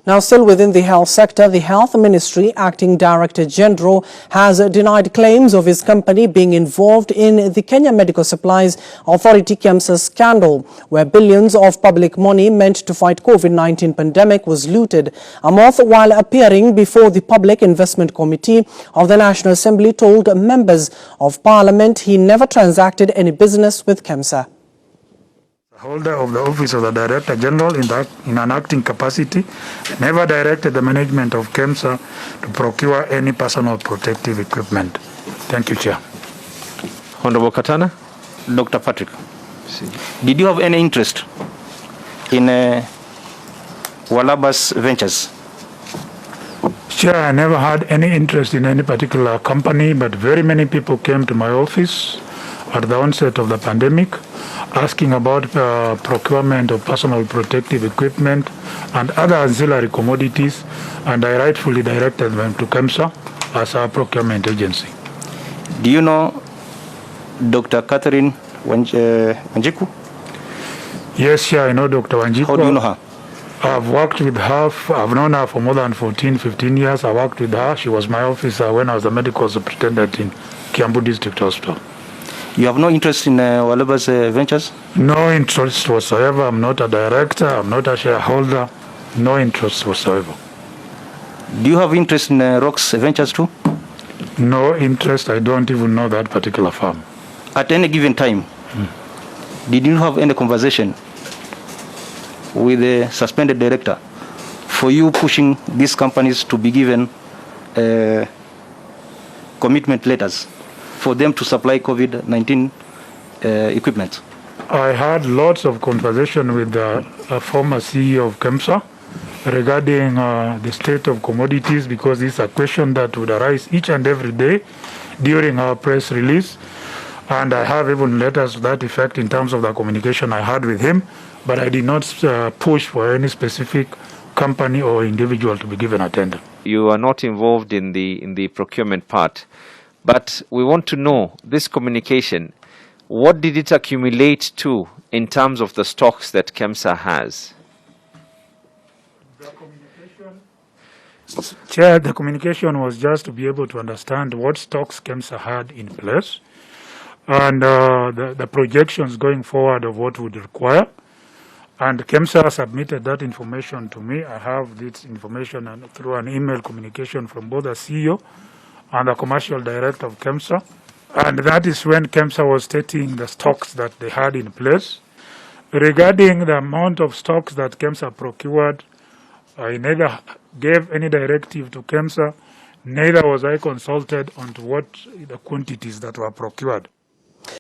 Now, still within the health sector, the Health Ministry Acting Director General has denied claims of his company being involved in the Kenya Medical Supplies Authority Kemsa scandal, where billions of public money meant to fight COVID-19 pandemic was looted. Amoth, while appearing before the Public Investment Committee of the National Assembly, told members of Parliament he never transacted any business with Kemsa. Holder of the office of the Director General in an acting capacity, never directed the management of Kemsa to procure any personal protective equipment. Thank you, Chair. Honorable Katana. Dr. Patrick, did you have any interest in Walaba's ventures? Chair, I never had any interest in any particular company, but very many people came to my office at the onset of the pandemic, asking about procurement of personal protective equipment and other ancillary commodities, and I rightfully directed them to Kemsa as our procurement agency. Do you know Dr. Catherine Wanjiku? Yes, sir, I know Dr. Wanjiku. How do you know her? I've worked with her, I've known her for more than 15 years. I worked with her. She was my officer when I was the medical superintendent in Kiambu District Hospital. You have no interest in Walaba's ventures? No interest whatsoever. I'm not a director. I'm not a shareholder. No interest whatsoever. Do you have interest in Rock's ventures too? No interest. I don't even know that particular firm. At any given time, did you have any conversation with the suspended director for you pushing these companies to be given commitment letters for them to supply COVID-19 equipment? I had lots of conversation with the former CEO of Kemsa regarding the state of commodities, because it's a question that would arise each and every day during our press release. And I have even letters to that effect in terms of the communication I had with him, but I did not push for any specific company or individual to be given a tender. You are not involved in the procurement part. But we want to know, this communication, what did it accumulate to in terms of the stocks that Kemsa has? Chair, the communication was just to be able to understand what stocks Kemsa had in place and the projections going forward of what would require. And Kemsa submitted that information to me. I have this information through an email communication from both the CEO and the commercial director of Kemsa. And that is when Kemsa was stating the stocks that they had in place. Regarding the amount of stocks that Kemsa procured, I neither gave any directive to Kemsa, neither was I consulted on what the quantities that were procured.